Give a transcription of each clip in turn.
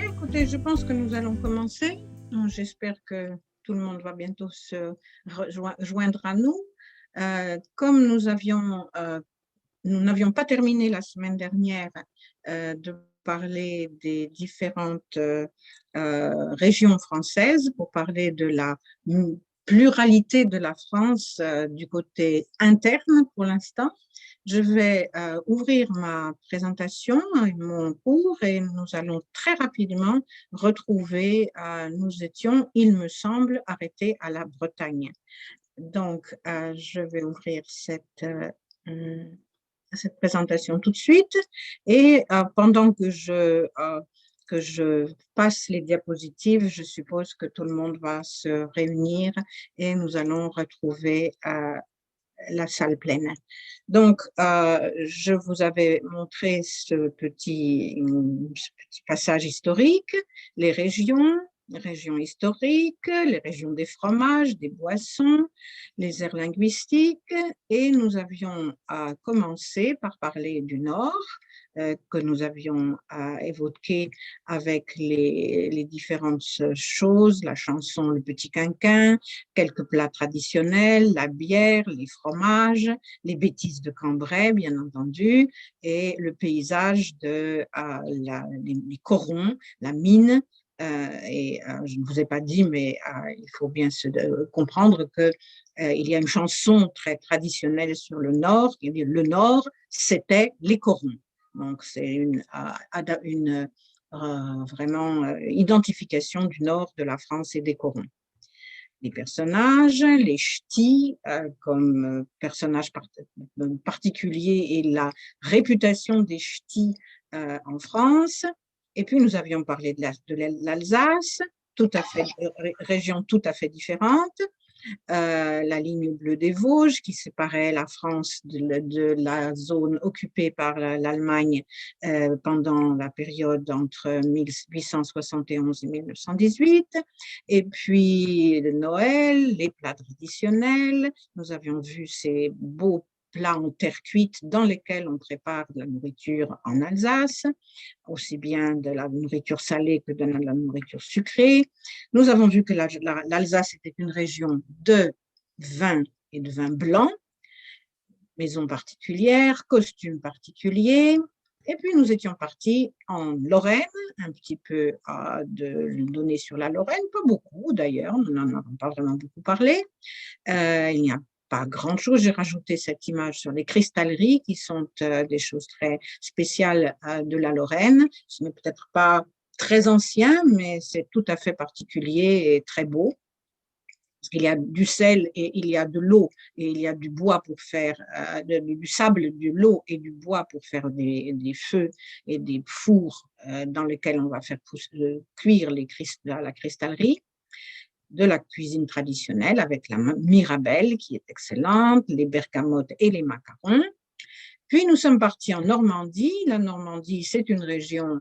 Bien, écoutez, je pense que nous allons commencer. J'espère que tout le monde va bientôt se joindre à nous. Comme nous n'avions pas terminé la semaine dernière de parler des différentes régions françaises pour parler de la pluralité de la France du côté interne pour l'instant. Je vais ouvrir ma présentation et mon cours et nous allons très rapidement retrouver, nous étions, il me semble, arrêtés à la Bretagne. Donc, je vais ouvrir cette présentation tout de suite et pendant que je passe les diapositives, je suppose que tout le monde va se réunir et nous allons retrouver la salle pleine. Donc, je vous avais montré ce petit passage historique, les régions historiques, les régions des fromages, des boissons, les aires linguistiques, et nous avions commencé par parler du Nord, que nous avions évoqué avec les différentes choses, la chanson Le Petit Quinquin, quelques plats traditionnels, la bière, les fromages, les bêtises de Cambrai, bien entendu, et le paysage de les corons, la mine. Je ne vous ai pas dit, mais il faut bien comprendre qu'il y a une chanson très traditionnelle sur le Nord, qui dit « Le Nord, c'était les corons ». Donc, c'est vraiment identification du Nord de la France et des corons. Les personnages, les ch'tis comme personnages particuliers et la réputation des ch'tis en France. Et puis, nous avions parlé de l'Alsace, région tout à fait différente. La ligne bleue des Vosges qui séparait la France de la zone occupée par l'Allemagne pendant la période entre 1871 et 1918. Et puis Noël, les plats traditionnels. Nous avions vu ces beaux plats en terre cuite dans lesquels on prépare de la nourriture en Alsace, aussi bien de la nourriture salée que de la nourriture sucrée. Nous avons vu que l'Alsace était une région de vin et de vin blanc, maisons particulières, costumes particuliers. Et puis, nous étions partis en Lorraine, un petit peu de données sur la Lorraine, pas beaucoup d'ailleurs, nous n'en avons pas vraiment beaucoup parlé. Il n'y a pas grand-chose. J'ai rajouté cette image sur les cristalleries qui sont des choses très spéciales de la Lorraine. Ce n'est peut-être pas très ancien, mais c'est tout à fait particulier et très beau. Parce qu'il y a du sel et il y a de l'eau et il y a du bois pour faire du sable, de l'eau et du bois pour faire des feux et des fours dans lesquels on va faire cuire la cristallerie, de la cuisine traditionnelle avec la mirabelle qui est excellente, les bergamotes et les macarons. Puis nous sommes partis en Normandie. La Normandie, c'est une région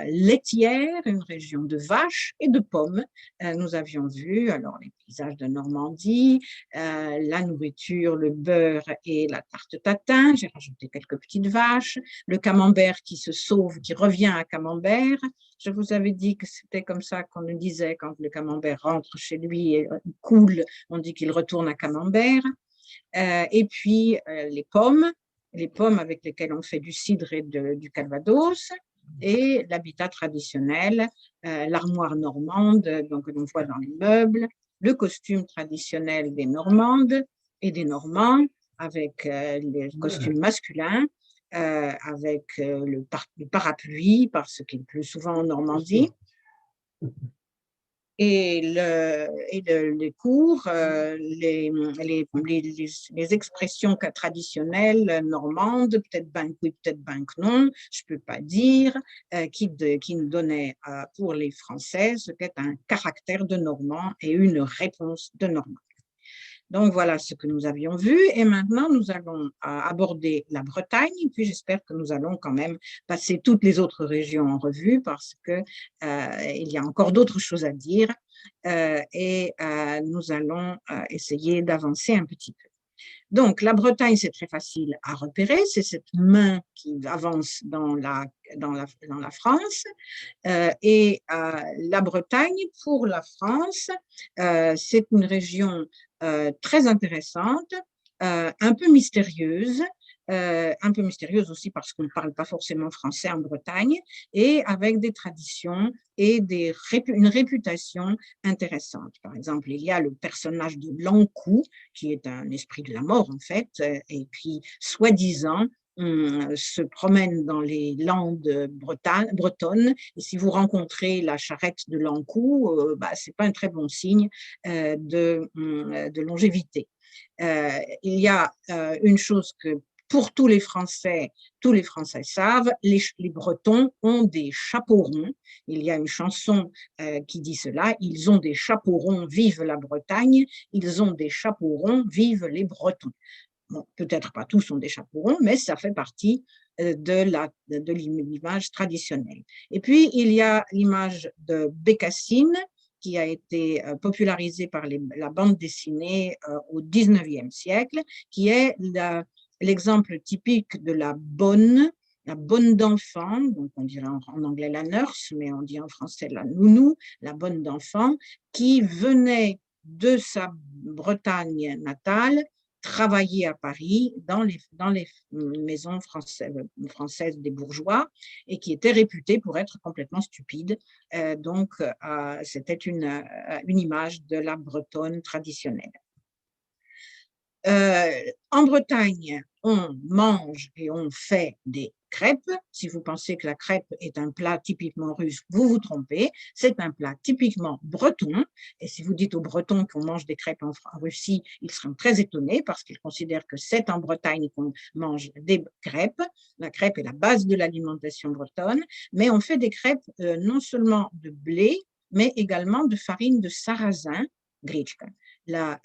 laitière, une région de vaches et de pommes. Nous avions vu alors les paysages de Normandie, la nourriture, le beurre et la tarte tatin. J'ai rajouté quelques petites vaches, le camembert qui se sauve, qui revient à Camembert. Je vous avais dit que c'était comme ça qu'on nous disait quand le camembert rentre chez lui et coule, on dit qu'il retourne à Camembert. Et puis les pommes avec lesquelles on fait du cidre et du calvados, et l'habitat traditionnel, l'armoire normande, donc que l'on voit dans les meubles, le costume traditionnel des Normandes et des Normands, avec les costumes masculins, avec le parapluie, parce qu'il pleut souvent en Normandie. Et les cours, les expressions traditionnelles normandes, peut-être ben oui, peut-être ben que non, je ne peux pas dire, qui nous donnaient pour les Français ce qu'est un caractère de normand et une réponse de normand. Donc, voilà ce que nous avions vu. Et maintenant, nous allons aborder la Bretagne. Puis, j'espère que nous allons quand même passer toutes les autres régions en revue parce qu'il y a encore d'autres choses à dire. Nous allons essayer d'avancer un petit peu. Donc, la Bretagne, c'est très facile à repérer, c'est cette main qui avance dans la France. La Bretagne, pour la France, c'est une région très intéressante, un peu mystérieuse aussi parce qu'on ne parle pas forcément français en Bretagne, et avec des traditions et une réputation intéressante. Par exemple, il y a le personnage de l'Ankou, qui est un esprit de la mort en fait, et qui, soi-disant, se promène dans les landes bretonnes, et si vous rencontrez la charrette de l'Ankou, ce n'est pas un très bon signe de longévité. Il y a une chose que pour tous les Français savent, les Bretons ont des chapeaux ronds. Il y a une chanson qui dit cela: ils ont des chapeaux ronds, vive la Bretagne, ils ont des chapeaux ronds, vive les Bretons. Bon, peut-être pas tous ont des chapeaux ronds, mais ça fait partie de l'image traditionnelle. Et puis, il y a l'image de Bécassine, qui a été popularisée par la bande dessinée au 19e siècle, qui est l'exemple typique de la bonne d'enfant, donc on dirait en anglais la nurse, mais on dit en français la nounou, la bonne d'enfant, qui venait de sa Bretagne natale travailler à Paris dans les maisons françaises des bourgeois, et qui était réputée pour être complètement stupide. Donc, c'était une image de la Bretonne traditionnelle. En Bretagne, on mange et on fait des crêpes. Si vous pensez que la crêpe est un plat typiquement russe, vous vous trompez. C'est un plat typiquement breton. Et si vous dites aux Bretons qu'on mange des crêpes en Russie, ils seront très étonnés parce qu'ils considèrent que c'est en Bretagne qu'on mange des crêpes. La crêpe est la base de l'alimentation bretonne. Mais on fait des crêpes non seulement de blé, mais également de farine de sarrasin, grichka. La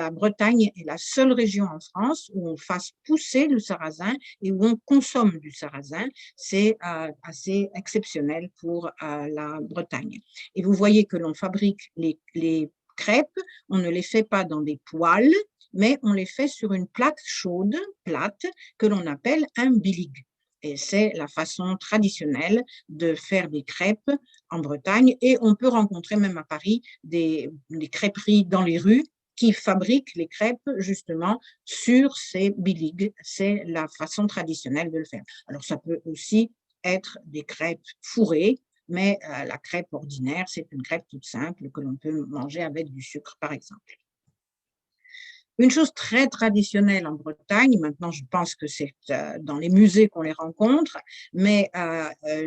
Bretagne est la seule région en France où on fasse pousser le sarrasin et où on consomme du sarrasin. C'est assez exceptionnel pour la Bretagne. Et vous voyez que l'on fabrique les crêpes, on ne les fait pas dans des poêles, mais on les fait sur une plaque chaude, plate, que l'on appelle un bilig. Et c'est la façon traditionnelle de faire des crêpes en Bretagne. Et on peut rencontrer même à Paris des crêperies dans les rues qui fabriquent les crêpes justement sur ces biligs. C'est la façon traditionnelle de le faire. Alors ça peut aussi être des crêpes fourrées, mais la crêpe ordinaire, c'est une crêpe toute simple que l'on peut manger avec du sucre, par exemple. Une chose très traditionnelle en Bretagne, maintenant je pense que c'est dans les musées qu'on les rencontre, mais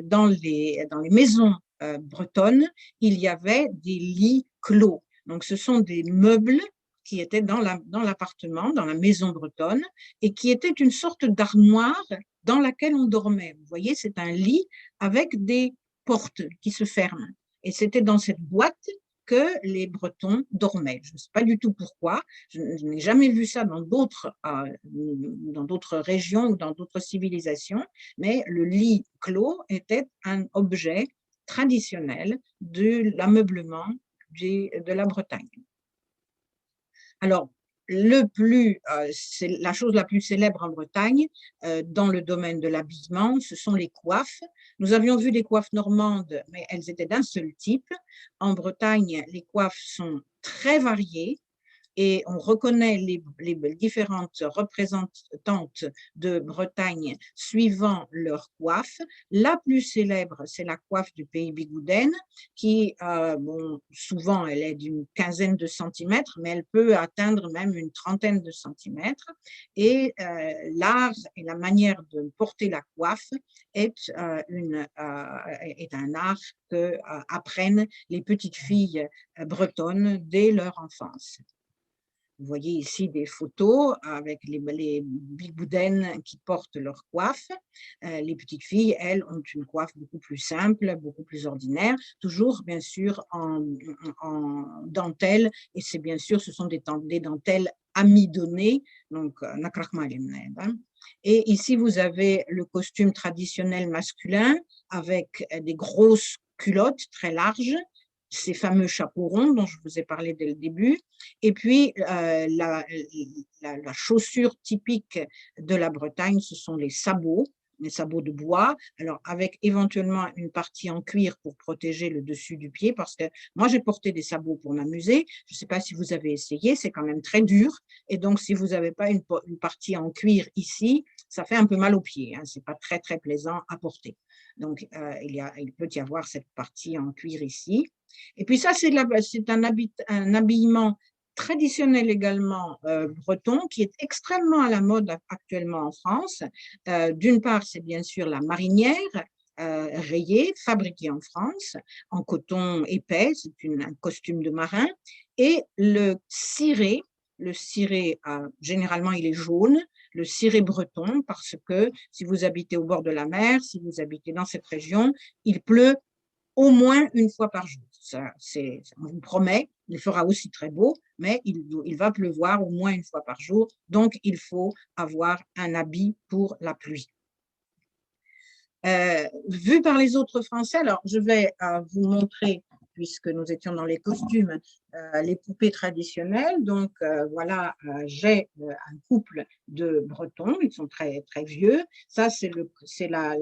dans les maisons bretonnes, il y avait des lits clos. Donc ce sont des meubles qui étaient dans l'appartement, dans la maison bretonne, et qui étaient une sorte d'armoire dans laquelle on dormait. Vous voyez, c'est un lit avec des portes qui se ferment. Et c'était dans cette boîte que les Bretons dormaient. Je ne sais pas du tout pourquoi, je n'ai jamais vu ça dans d'autres régions ou dans d'autres civilisations, mais le lit clos était un objet traditionnel de l'ameublement de la Bretagne. Alors, la chose la plus célèbre en Bretagne, dans le domaine de l'habillement, ce sont les coiffes. Nous avions vu des coiffes normandes, mais elles étaient d'un seul type. En Bretagne, les coiffes sont très variées, et on reconnaît les différentes représentantes de Bretagne suivant leur coiffe. La plus célèbre, c'est la coiffe du pays Bigouden, qui, souvent, elle est d'une quinzaine de centimètres, mais elle peut atteindre même une trentaine de centimètres. Et l'art et la manière de porter la coiffe est un art que apprennent les petites filles bretonnes dès leur enfance. Vous voyez ici des photos avec les bigoudaines qui portent leur coiffe. Les petites filles, elles, ont une coiffe beaucoup plus simple, beaucoup plus ordinaire, toujours bien sûr en dentelle, et c'est bien sûr, ce sont des dentelles amidonnées, donc et ici vous avez le costume traditionnel masculin avec des grosses culottes très larges, ces fameux chapeaux ronds dont je vous ai parlé dès le début, et puis la chaussure typique de la Bretagne, ce sont les sabots de bois, alors avec éventuellement une partie en cuir pour protéger le dessus du pied, parce que moi j'ai porté des sabots pour m'amuser, je ne sais pas si vous avez essayé, c'est quand même très dur, et donc si vous n'avez pas une partie en cuir ici, ça fait un peu mal aux pieds, hein, ce n'est pas très très plaisant à porter. Donc il peut y avoir cette partie en cuir ici. Et puis ça, c'est un habillement traditionnel également breton qui est extrêmement à la mode actuellement en France. D'une part, c'est bien sûr la marinière rayée, fabriquée en France, en coton épais, c'est un costume de marin, et le ciré, généralement il est jaune, le ciré breton, parce que si vous habitez au bord de la mer, si vous habitez dans cette région, il pleut au moins une fois par jour. On vous promet, il fera aussi très beau, mais il va pleuvoir au moins une fois par jour, donc il faut avoir un habit pour la pluie. Vu par les autres Français, alors je vais vous montrer, puisque nous étions dans les costumes, les poupées traditionnelles. Donc voilà, j'ai un couple de Bretons, ils sont très, très vieux. Ça, c'est la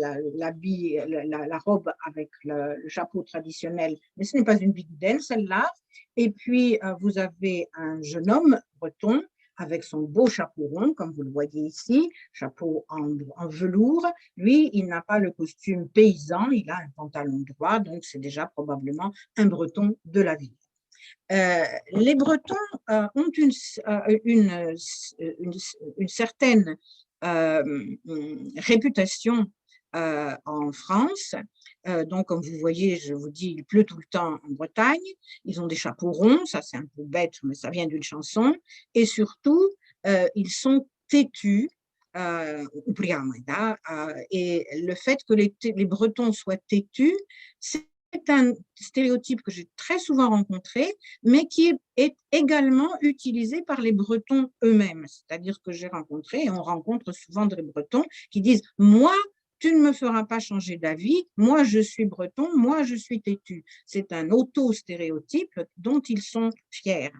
robe avec le chapeau traditionnel, mais ce n'est pas une bigoudelle, celle-là. Et puis, vous avez un jeune homme breton avec son beau chapeau rond, comme vous le voyez ici, chapeau en velours. Lui, il n'a pas le costume paysan, il a un pantalon droit, donc c'est déjà probablement un Breton de la ville. Les Bretons ont une certaine réputation en France. Donc, comme vous voyez, je vous dis, il pleut tout le temps en Bretagne. Ils ont des chapeaux ronds, ça c'est un peu bête, mais ça vient d'une chanson. Et surtout, ils sont têtus. Et le fait que les Bretons soient têtus, c'est un stéréotype que j'ai très souvent rencontré, mais qui est également utilisé par les Bretons eux-mêmes. C'est-à-dire que j'ai rencontré, et on rencontre souvent des Bretons qui disent « Moi, tu ne me feras pas changer d'avis, moi je suis breton, moi je suis têtu ». C'est un auto-stéréotype dont ils sont fiers.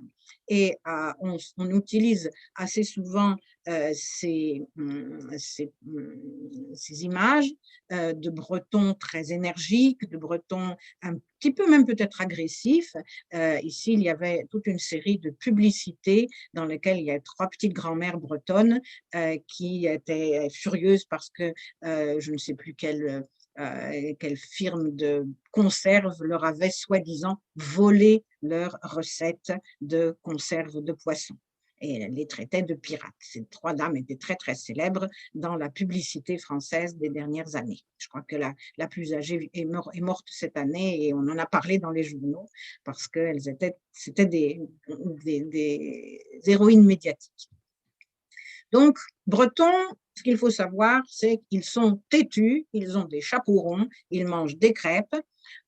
Et on utilise assez souvent ces images de Bretons très énergiques, de Bretons un petit peu même peut-être agressifs. Ici, il y avait toute une série de publicités dans lesquelles il y a 3 petites grand-mères bretonnes qui étaient furieuses parce que je ne sais plus quelle firme de conserve leur avait soi-disant volé leur recette de conserve de poisson et les traitait de pirates. Ces 3 dames étaient très, très célèbres dans la publicité française des dernières années. Je crois que la plus âgée est morte cette année et on en a parlé dans les journaux parce que c'était des héroïnes médiatiques. Donc, Bretons, ce qu'il faut savoir, c'est qu'ils sont têtus, ils ont des chapeaux ronds, ils mangent des crêpes.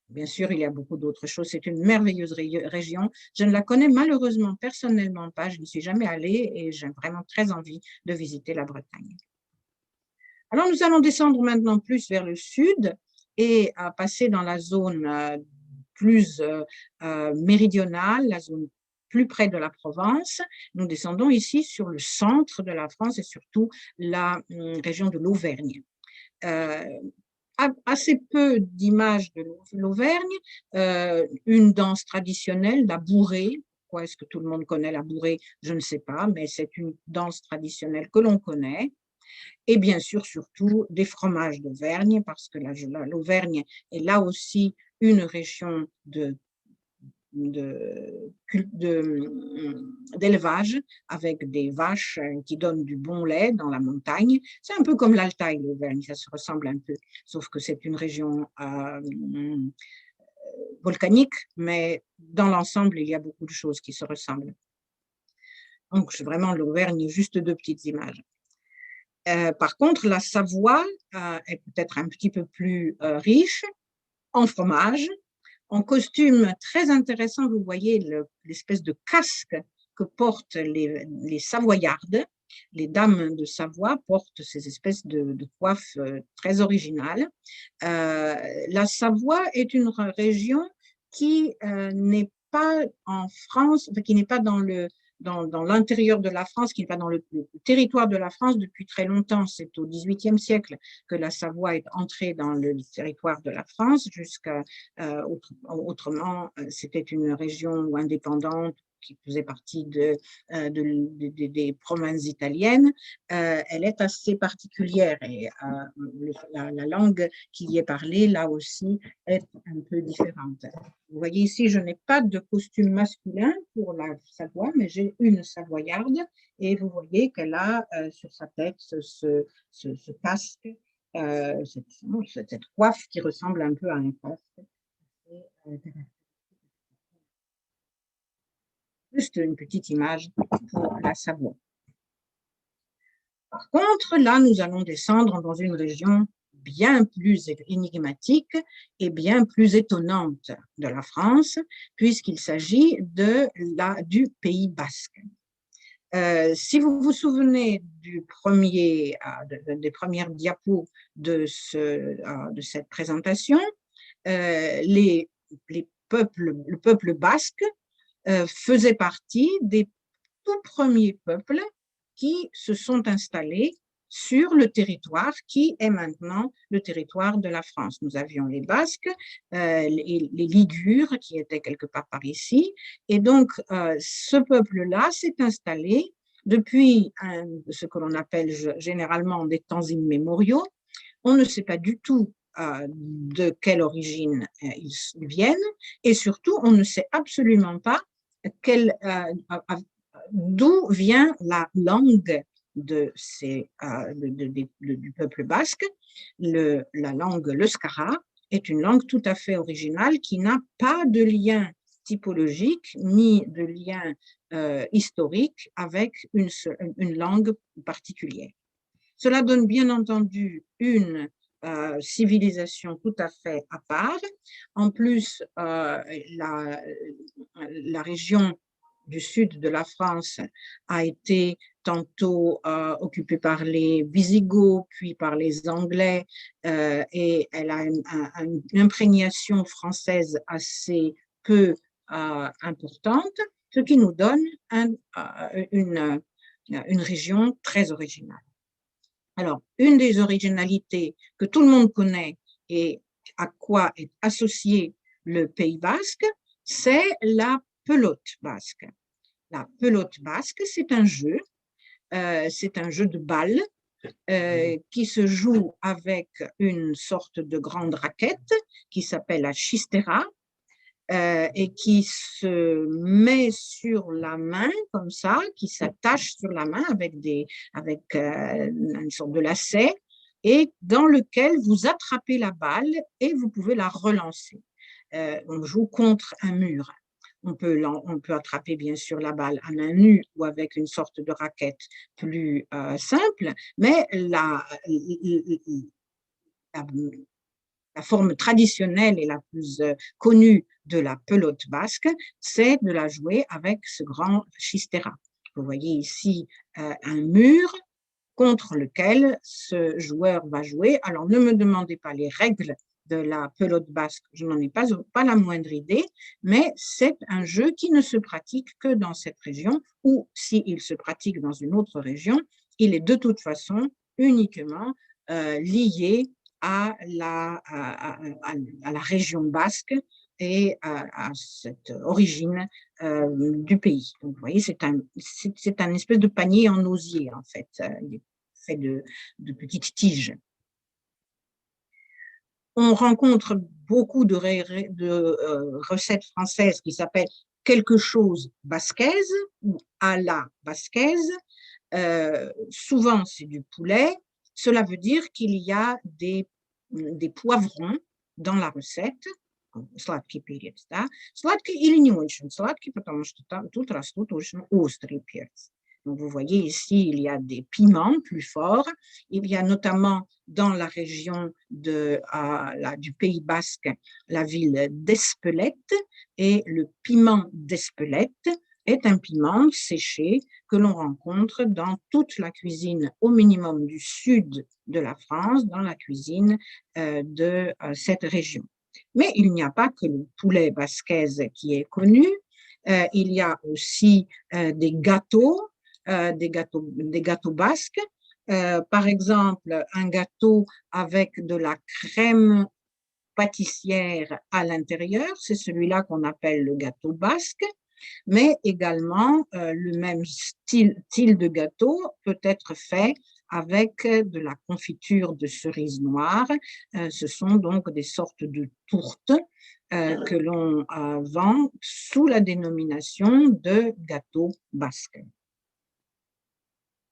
Bien sûr, il y a beaucoup d'autres choses. C'est une merveilleuse région. Je ne la connais malheureusement personnellement pas. Je n'y suis jamais allée et j'ai vraiment très envie de visiter la Bretagne. Alors, nous allons descendre maintenant plus vers le sud et passer dans la zone plus méridionale, la zone plus près de la Provence. Nous descendons ici sur le centre de la France et surtout la région de l'Auvergne. Assez peu d'images de l'Auvergne, une danse traditionnelle, la bourrée. Pourquoi est-ce que tout le monde connaît la bourrée? Je ne sais pas, mais c'est une danse traditionnelle que l'on connaît. Et bien sûr, surtout, des fromages d'Auvergne, parce que l'Auvergne est là aussi une région d'élevage avec des vaches qui donnent du bon lait dans la montagne. C'est un peu comme l'Altaï, l'Auvergne, ça se ressemble un peu, sauf que c'est une région volcanique, mais dans l'ensemble, il y a beaucoup de choses qui se ressemblent. Donc, vraiment, l'Auvergne, juste 2 petites images. Par contre, la Savoie est peut-être un petit peu plus riche en fromage, en costume très intéressant. Vous voyez l'espèce de casque que portent les Savoyardes. Les dames de Savoie portent ces espèces de coiffes très originales. La Savoie est une région qui n'est pas en France, enfin, qui n'est pas dans l'intérieur de la France, qui n'est pas dans le territoire de la France depuis très longtemps. C'est au XVIIIe siècle que la Savoie est entrée dans le territoire de la France, autrement, c'était une région indépendante qui faisait partie des provinces italiennes. Elle est assez particulière et la langue qui y est parlée, là aussi, est un peu différente. Vous voyez ici, je n'ai pas de costume masculin pour la Savoie, mais j'ai une savoyarde et vous voyez qu'elle a sur sa tête ce casque, cette coiffe qui ressemble un peu à un casque. Juste une petite image pour la Savoie. Par contre, là, nous allons descendre dans une région bien plus énigmatique et bien plus étonnante de la France, puisqu'il s'agit du Pays basque. Si vous vous souvenez des premières diapos de cette présentation, le peuple basque faisait partie des tout premiers peuples qui se sont installés sur le territoire qui est maintenant le territoire de la France. Nous avions les Basques, les Ligures qui étaient quelque part par ici, et donc ce peuple-là s'est installé depuis ce que l'on appelle généralement des temps immémoriaux. On ne sait pas du tout de quelle origine ils viennent, et surtout on ne sait absolument pas d'où vient la langue du peuple basque. La langue l'euskara est une langue tout à fait originale qui n'a pas de lien typologique ni de lien historique avec une langue particulière. Cela donne bien entendu une civilisation tout à fait à part. En plus, la région du sud de la France a été tantôt occupée par les Visigoths, puis par les Anglais, et elle a une imprégnation française assez peu importante, ce qui nous donne une région très originale. Alors, une des originalités que tout le monde connaît et à quoi est associé le Pays basque, c'est la pelote basque. La pelote basque, c'est un jeu de balle qui se joue avec une sorte de grande raquette qui s'appelle la chistera et qui se met sur la main comme ça, qui s'attache sur la main avec une sorte de lacet et dans lequel vous attrapez la balle et vous pouvez la relancer. On joue contre un mur. On peut attraper bien sûr la balle à main nue ou avec une sorte de raquette plus simple, mais la forme traditionnelle et la plus connue de la pelote basque, c'est de la jouer avec ce grand chistera. Vous voyez ici un mur contre lequel ce joueur va jouer. Alors, ne me demandez pas les règles de la pelote basque, je n'en ai pas la moindre idée, mais c'est un jeu qui ne se pratique que dans cette région, ou s'il se pratique dans une autre région, il est de toute façon uniquement lié à la région basque et à cette origine du pays. Donc, vous voyez, c'est un espèce de panier en osier, en fait. Il est fait de petites tiges. On rencontre beaucoup de recettes françaises qui s'appellent quelque chose basquaise ou à la basquaise. Souvent, c'est du poulet. Cela veut dire qu'il y a des poivrons dans la recette. Сладкий перец, да? Сладкий или не очень сладкий, потому что тут растут очень острые перцы. Donc, vous voyez ici, il y a des piments plus forts. Il y a notamment dans la région du Pays basque, la ville d'Espelette. Et le piment d'Espelette est un piment séché que l'on rencontre dans toute la cuisine, au minimum du sud de la France, dans la cuisine de cette région. Mais il n'y a pas que le poulet basquaise qui est connu. Il y a aussi des gâteaux basques. Par exemple, un gâteau avec de la crème pâtissière à l'intérieur, c'est celui-là qu'on appelle le gâteau basque, mais également le même style de gâteau peut être fait avec de la confiture de cerise noire. Ce sont donc des sortes de tourtes que l'on vend sous la dénomination de gâteau basque.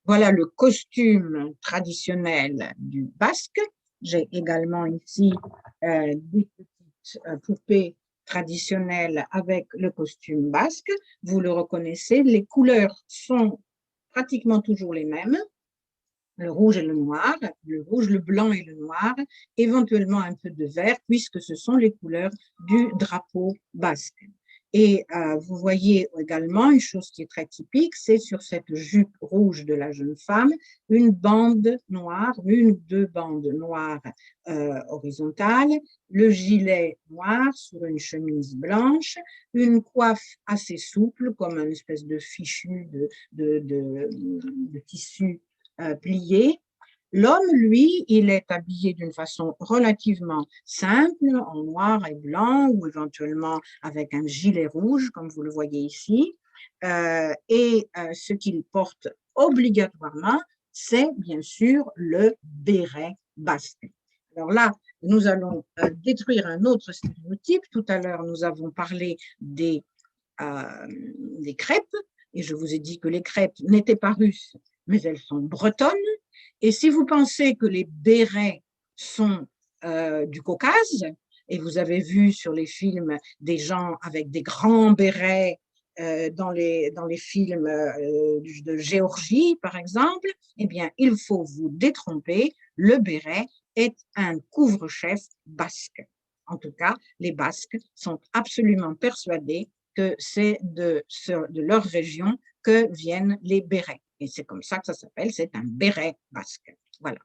Voilà le costume traditionnel du basque. J'ai également ici des petites poupées traditionnelles avec le costume basque. Vous le reconnaissez, les couleurs sont pratiquement toujours les mêmes, le rouge et le noir, le rouge, le blanc et le noir, éventuellement un peu de vert, puisque ce sont les couleurs du drapeau basque. Et vous voyez également une chose qui est très typique, c'est sur cette jupe rouge de la jeune femme, une bande noire, une ou deux bandes noires horizontales, le gilet noir sur une chemise blanche, une coiffe assez souple, comme une espèce de fichu de tissu plié. L'homme, lui, il est habillé d'une façon relativement simple, en noir et blanc, ou éventuellement avec un gilet rouge, comme vous le voyez ici. Ce qu'il porte obligatoirement, c'est bien sûr le béret basque. Alors là, nous allons détruire un autre stéréotype. Tout à l'heure, nous avons parlé des crêpes, et je vous ai dit que les crêpes n'étaient pas russes, mais elles sont bretonnes. Et si vous pensez que les bérets sont du Caucase, et vous avez vu sur les films des gens avec des grands bérets dans les films de Géorgie, par exemple, eh bien, il faut vous détromper, le béret est un couvre-chef basque. En tout cas, les Basques sont absolument persuadés que c'est de leur région que viennent les bérets. Et c'est comme ça que ça s'appelle, c'est un béret basque. Voilà.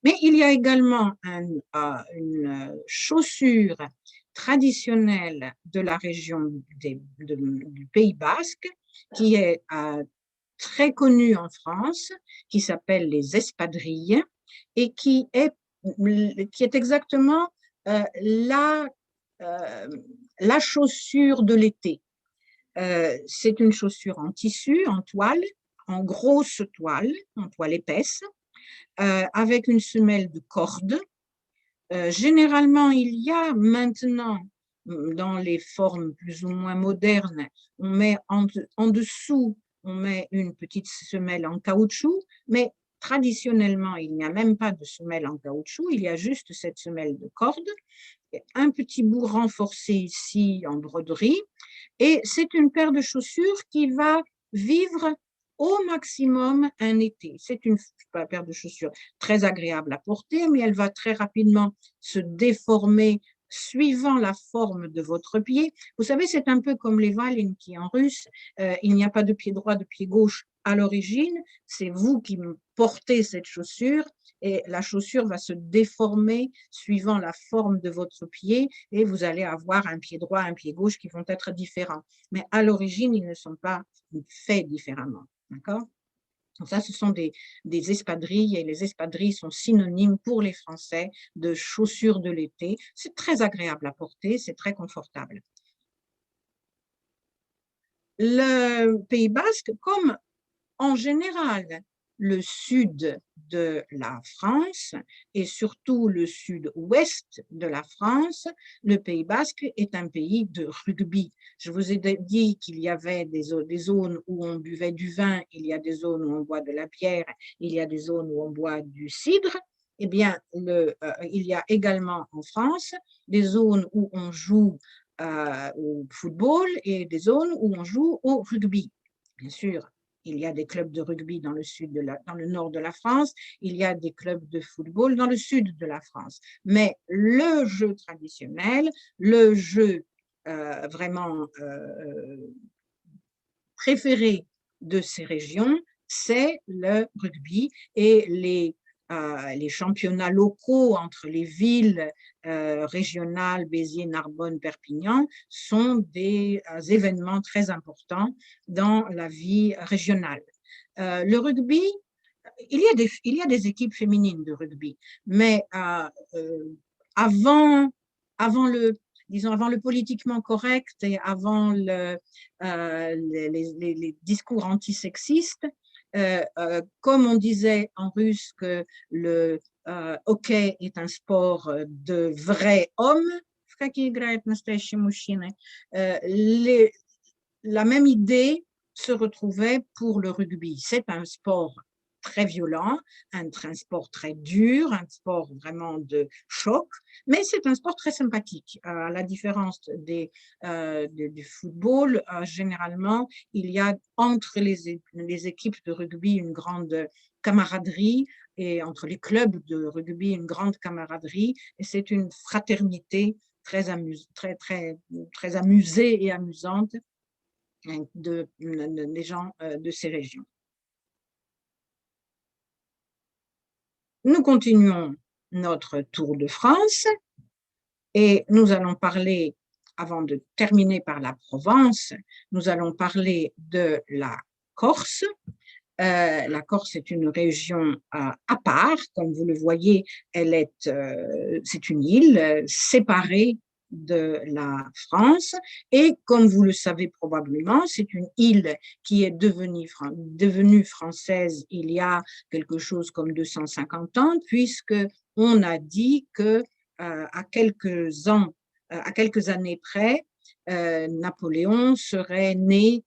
Mais il y a également une chaussure traditionnelle de la région du Pays basque qui est très connue en France, qui s'appelle les espadrilles et qui est exactement la chaussure de l'été. C'est une chaussure en tissu, en toile, en grosse toile, en toile épaisse, avec une semelle de corde. Généralement, il y a maintenant, dans les formes plus ou moins modernes, on met en dessous, on met une petite semelle en caoutchouc, mais traditionnellement, il n'y a même pas de semelle en caoutchouc, il y a juste cette semelle de corde, un petit bout renforcé ici en broderie, et c'est une paire de chaussures qui va vivre au maximum un été. C'est une paire de chaussures très agréable à porter, mais elle va très rapidement se déformer suivant la forme de votre pied. Vous savez, c'est un peu comme les valinki en russe. Il n'y a pas de pied droit, de pied gauche à l'origine. C'est vous qui portez cette chaussure et la chaussure va se déformer suivant la forme de votre pied et vous allez avoir un pied droit, un pied gauche qui vont être différents. Mais à l'origine, ils ne sont pas faits différemment. D'accord? Donc ça, ce sont des espadrilles et les espadrilles sont synonymes pour les Français de chaussures de l'été. C'est très agréable à porter, c'est très confortable. Le Pays basque, comme en général le sud de la France et surtout le sud-ouest de la France, le Pays basque est un pays de rugby. Je vous ai dit qu'il y avait des zones où on buvait du vin, il y a des zones où on boit de la bière, il y a des zones où on boit du cidre. Eh bien, il y a également en France des zones où on joue au football et des zones où on joue au rugby. Bien sûr, il y a des clubs de rugby dans le nord de la France, il y a des clubs de football dans le sud de la France. Mais le jeu traditionnel, le jeu vraiment préféré de ces régions, c'est le rugby et les championnats locaux entre les villes régionales, Béziers, Narbonne, Perpignan, sont des événements très importants dans la vie régionale. Le rugby, il y a des équipes féminines de rugby, mais avant, avant le, disons, avant le politiquement correct et avant les discours antisexistes, comme on disait en russe que le hockey est un sport de vrais hommes, la même idée se retrouvait pour le rugby. C'est un sport très violent, un sport très dur, un sport vraiment de choc, mais c'est un sport très sympathique. À la différence du football, généralement, il y a entre les équipes de rugby une grande camaraderie et entre les clubs de rugby une grande camaraderie, et c'est une fraternité très amusée et amusante des gens de ces régions. Nous continuons notre tour de France et nous allons parler, avant de terminer par la Provence, nous allons parler de la Corse. La Corse est une région à part, comme vous le voyez, c'est une île séparée de la France et comme vous le savez probablement, c'est une île qui est devenue française il y a quelque chose comme 250 ans puisque on a dit que à quelques années près, Napoléon serait né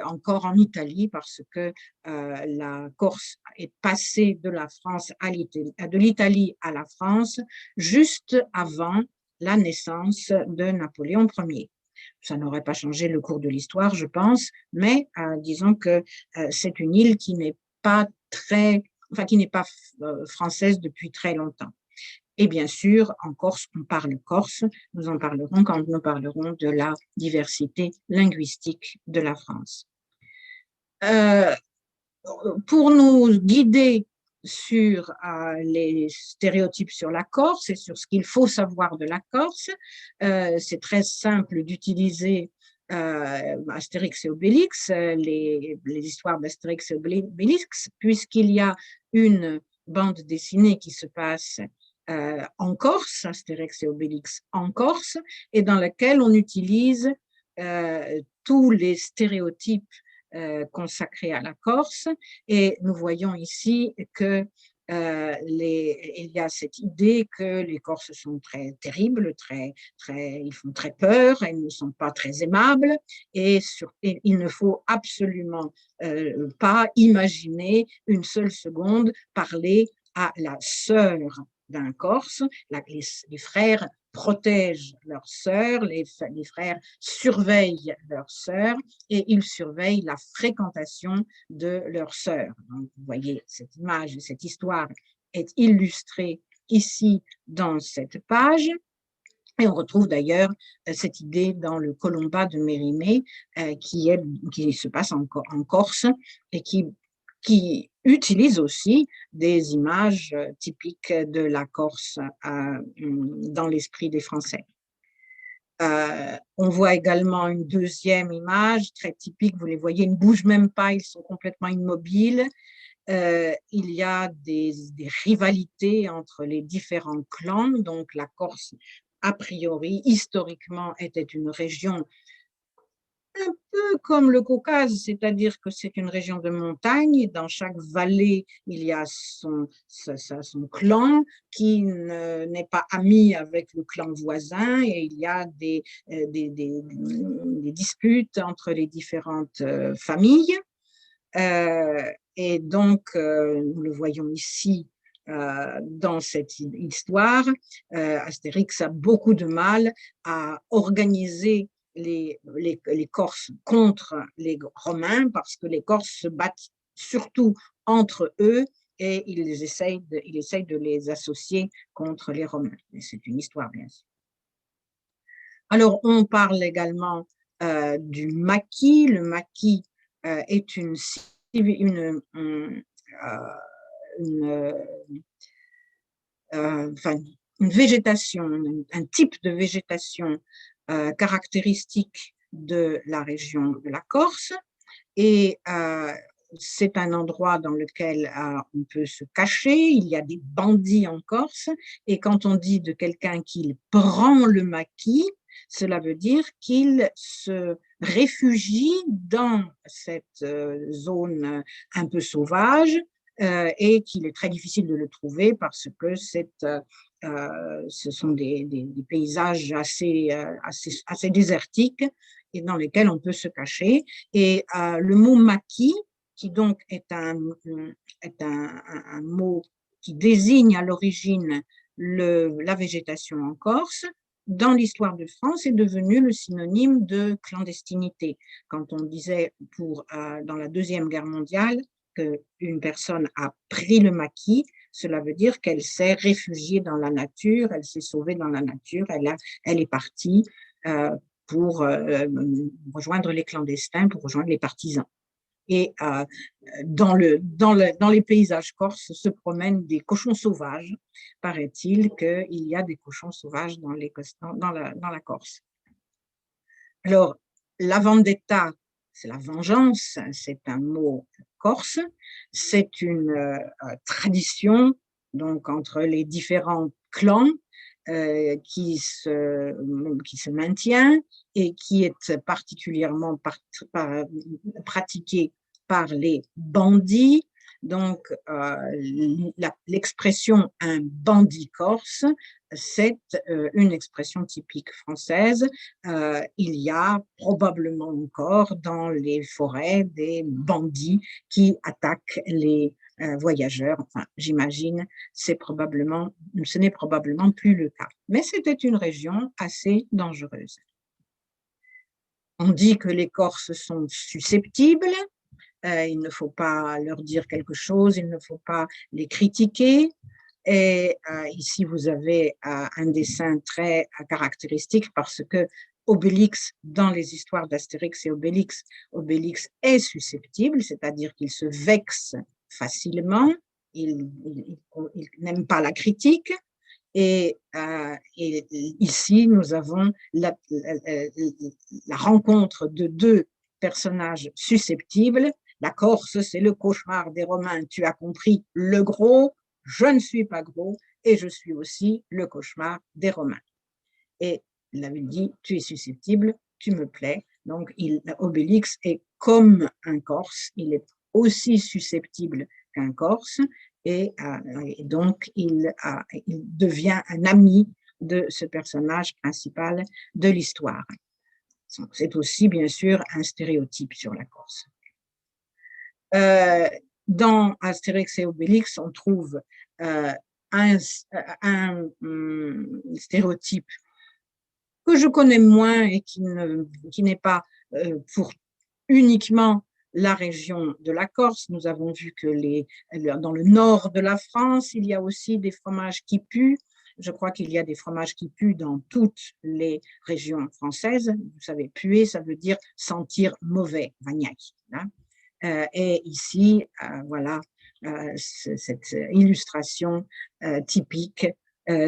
encore en Italie parce que la Corse est passée de la France de l'Italie à la France juste avant la naissance de Napoléon Ier. Ça n'aurait pas changé le cours de l'histoire, je pense, mais disons que c'est une île qui n'est pas française depuis très longtemps. Et bien sûr, en Corse, on parle corse. Nous en parlerons quand nous parlerons de la diversité linguistique de la France. Pour nous guider sur les stéréotypes sur la Corse et sur ce qu'il faut savoir de la Corse, c'est très simple d'utiliser Astérix et Obélix, les histoires d'Astérix et Obélix, puisqu'il y a une bande dessinée qui se passe en Corse, Astérix et Obélix en Corse, et dans laquelle on utilise tous les stéréotypes consacrés à la Corse. Et nous voyons ici que il y a cette idée que les Corses sont très terribles, ils font très peur, ils ne sont pas très aimables et il ne faut absolument pas imaginer une seule seconde parler à la sœur d'un Corse. Les frères protègent leurs sœurs, les frères surveillent leurs sœurs et ils surveillent la fréquentation de leurs sœurs. Donc, vous voyez, cette image, cette histoire est illustrée ici dans cette page. Et on retrouve d'ailleurs cette idée dans le Colomba de Mérimée qui se passe en Corse et qui utilise aussi des images typiques de la Corse dans l'esprit des Français. On voit également une deuxième image très typique, vous les voyez, ils ne bougent même pas, ils sont complètement immobiles. Il y a des rivalités entre les différents clans, donc la Corse, a priori, historiquement, était une région un peu comme le Caucase, c'est-à-dire que c'est une région de montagne. Dans chaque vallée, il y a son clan qui n'est pas ami avec le clan voisin et il y a des disputes entre les différentes familles. Et donc, nous le voyons ici dans cette histoire. Astérix a beaucoup de mal à organiser les Corses contre les Romains parce que les Corses se battent surtout entre eux et il essaye de les associer contre les Romains. C'est une histoire, bien sûr. Alors, on parle également du maquis. Le maquis est enfin, une végétation, un type de végétation caractéristique de la région de la Corse. Et c'est un endroit dans lequel on peut se cacher. Il y a des bandits en Corse. Et quand on dit de quelqu'un qu'il prend le maquis, cela veut dire qu'il se réfugie dans cette zone un peu sauvage et qu'il est très difficile de le trouver parce que ce sont des paysages assez désertiques et dans lesquels on peut se cacher. Et le mot maquis, qui donc est un mot qui désigne à l'origine la végétation en Corse, dans l'histoire de France, est devenu le synonyme de clandestinité. Quand on disait dans la Deuxième Guerre mondiale qu'une personne a pris le maquis, cela veut dire qu'elle s'est réfugiée dans la nature, elle s'est sauvée dans la nature, elle est partie pour rejoindre les clandestins, pour rejoindre les partisans. Et dans les paysages corses se promènent des cochons sauvages. Paraît-il qu'il y a des cochons sauvages dans la Corse. Alors, la vendetta, c'est la vengeance, c'est un mot corse, c'est une tradition donc entre les différents clans qui se maintient et qui est particulièrement pratiquée par les bandits. Donc, l'expression « un bandit corse », c'est une expression typique française. Il y a probablement encore dans les forêts des bandits qui attaquent les voyageurs. Enfin, j'imagine, ce n'est probablement plus le cas. Mais c'était une région assez dangereuse. On dit que les Corses sont susceptibles. Il ne faut pas leur dire quelque chose, il ne faut pas les critiquer. Et ici, vous avez un dessin très caractéristique parce que Obélix, dans les histoires d'Astérix et Obélix, Obélix est susceptible, c'est-à-dire qu'il se vexe facilement, il n'aime pas la critique. Et ici, nous avons la rencontre de deux personnages susceptibles. La Corse, c'est le cauchemar des Romains, tu as compris, le gros, je ne suis pas gros et je suis aussi le cauchemar des Romains. Et il avait dit, tu es susceptible, tu me plais. Donc, Obélix est comme un Corse, il est aussi susceptible qu'un Corse et donc il devient un ami de ce personnage principal de l'histoire. C'est aussi, bien sûr, un stéréotype sur la Corse. Dans Astérix et Obélix, on trouve un stéréotype que je connais moins et qui n'est pas pour uniquement la région de la Corse. Nous avons vu que dans le nord de la France, il y a aussi des fromages qui puent. Je crois qu'il y a des fromages qui puent dans toutes les régions françaises. Vous savez, puer, ça veut dire sentir mauvais, vagnac. Hein. Et ici, voilà, cette illustration typique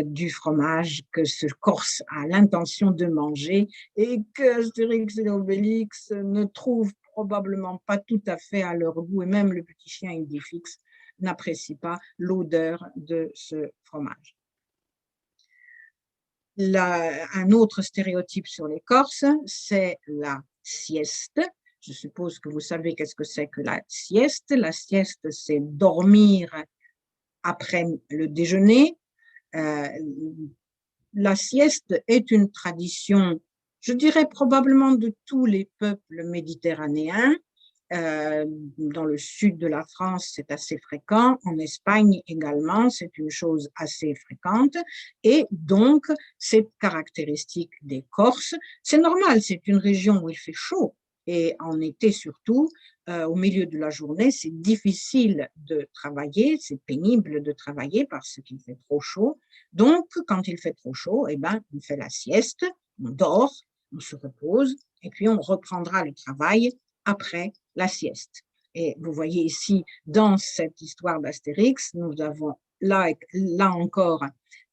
du fromage que ce Corse a l'intention de manger et que Astérix et Obélix ne trouvent probablement pas tout à fait à leur goût, et même le petit chien Idéfix n'apprécie pas l'odeur de ce fromage. Un autre stéréotype sur les Corses, c'est la sieste. Je suppose que vous savez qu'est-ce que c'est que la sieste. La sieste, c'est dormir après le déjeuner. La sieste est une tradition, je dirais probablement de tous les peuples méditerranéens. Dans le sud de la France, c'est assez fréquent. En Espagne également, c'est une chose assez fréquente. Et donc, cette caractéristique des Corses, c'est normal, c'est une région où il fait chaud. Et en été surtout, au milieu de la journée, c'est difficile de travailler, c'est pénible de travailler parce qu'il fait trop chaud. Donc, quand il fait trop chaud, eh ben, on fait la sieste, on dort, on se repose, et puis on reprendra le travail après la sieste. Et vous voyez ici, dans cette histoire d'Astérix, nous avons là encore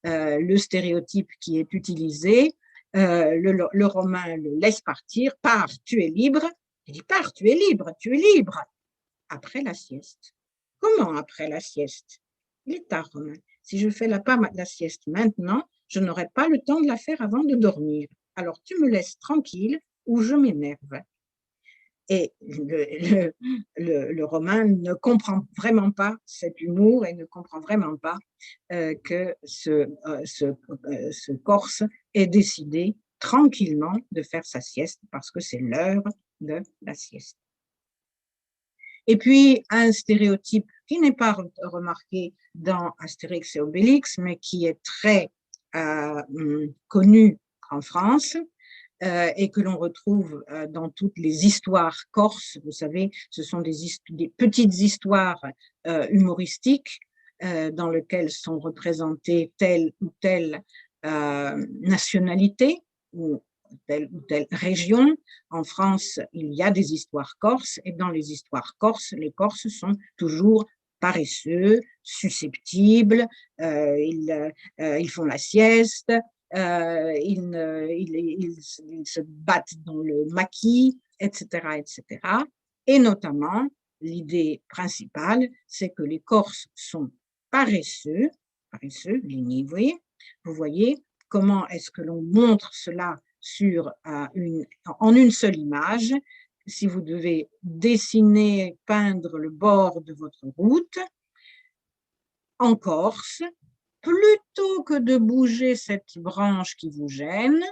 le stéréotype qui est utilisé. Le Romain le laisse partir, pars, tu es libre. Il dit, pars, tu es libre, tu es libre. Après la sieste. Comment après la sieste? Il est tard, Romain. Si je fais la sieste maintenant, je n'aurai pas le temps de la faire avant de dormir. Alors tu me laisses tranquille ou je m'énerve. Et le Romain ne comprend vraiment pas cet humour et ne comprend vraiment pas que ce Corse ait décidé tranquillement de faire sa sieste parce que c'est l'heure de la sieste. Et puis, un stéréotype qui n'est pas remarqué dans Astérix et Obélix, mais qui est très connu en France, et que l'on retrouve dans toutes les histoires corses. Vous savez, ce sont des petites histoires humoristiques dans lesquelles sont représentées telle ou telle nationalité ou telle région. En France, il y a des histoires corses et dans les histoires corses, les Corses sont toujours paresseux, susceptibles, ils font la sieste, ils se battent dans le maquis, etc., etc. Et notamment, l'idée principale, c'est que les Corses sont paresseux, lénivés. Vous voyez comment est-ce que l'on montre cela en une seule image. Si vous devez dessiner, peindre le bord de votre route, en Corse, plutôt que de bouger cette branche qui vous gêne,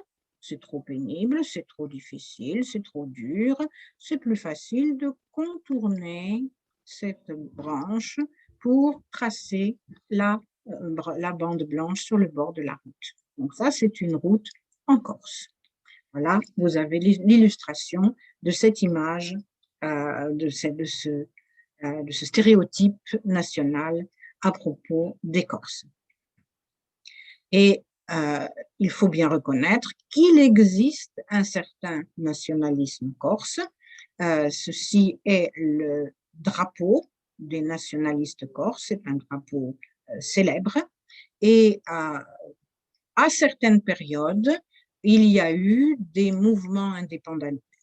c'est trop pénible, c'est trop difficile, c'est trop dur, c'est plus facile de contourner cette branche pour tracer la bande blanche sur le bord de la route. Donc ça, c'est une route en Corse. Voilà, vous avez l'illustration de cette image, de ce stéréotype national à propos des Corses. Et il faut bien reconnaître qu'il existe un certain nationalisme corse. Ceci est le drapeau des nationalistes corses, c'est un drapeau célèbre. Et à certaines périodes, il y a eu des mouvements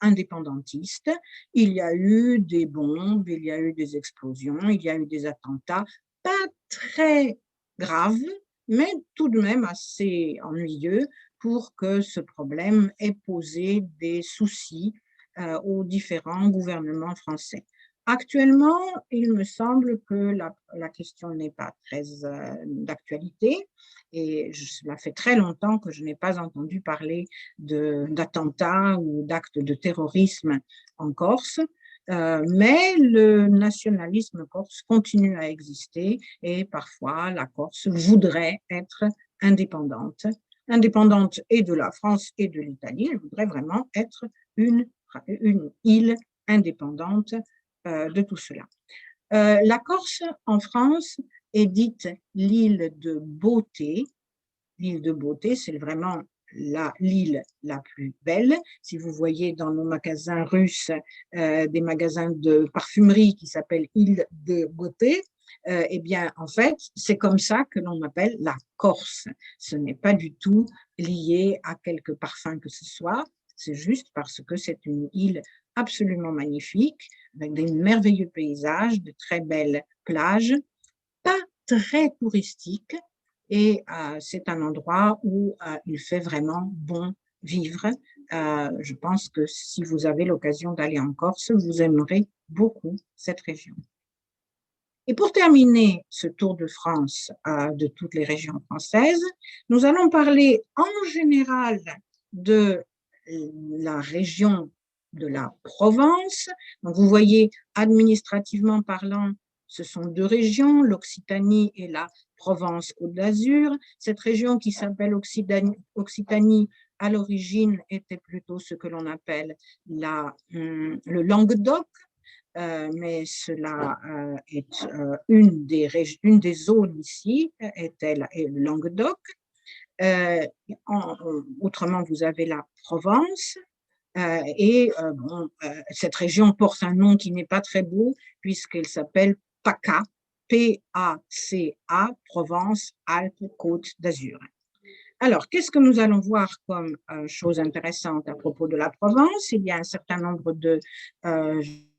indépendantistes, il y a eu des bombes, il y a eu des explosions, il y a eu des attentats, pas très graves, mais tout de même assez ennuyeux pour que ce problème ait posé des soucis aux différents gouvernements français. Actuellement, il me semble que la question n'est pas très d'actualité et cela fait très longtemps que je n'ai pas entendu parler d'attentats ou d'actes de terrorisme en Corse. Mais le nationalisme corse continue à exister et parfois la Corse voudrait être indépendante et de la France et de l'Italie. Elle voudrait vraiment être une île indépendante de tout cela. La Corse en France est dite l'île de beauté. L'île de beauté, c'est vraiment l'île la plus belle. Si vous voyez dans nos magasins russes des magasins de parfumerie qui s'appellent île de beauté, eh bien, en fait, c'est comme ça que l'on appelle la Corse. Ce n'est pas du tout lié à quelque parfum que ce soit, c'est juste parce que c'est une île absolument magnifique, avec des merveilleux paysages, de très belles plages, pas très touristiques, et c'est un endroit où il fait vraiment bon vivre. Je pense que si vous avez l'occasion d'aller en Corse, vous aimerez beaucoup cette région. Et pour terminer ce tour de France de toutes les régions françaises, nous allons parler en général de la région de la Provence. Donc vous voyez, administrativement parlant, ce sont deux régions, l'Occitanie et la Provence-Côte d'Azur. Cette région qui s'appelle Occitanie, à l'origine, était plutôt ce que l'on appelle le Languedoc, mais cela est une des zones ici, est le Languedoc. Autrement, vous avez la Provence, Cette région porte un nom qui n'est pas très beau, puisqu'elle s'appelle PACA, P-A-C-A, Provence-Alpes-Côte d'Azur. Alors, qu'est-ce que nous allons voir comme chose intéressante à propos de la Provence? Il y a un certain nombre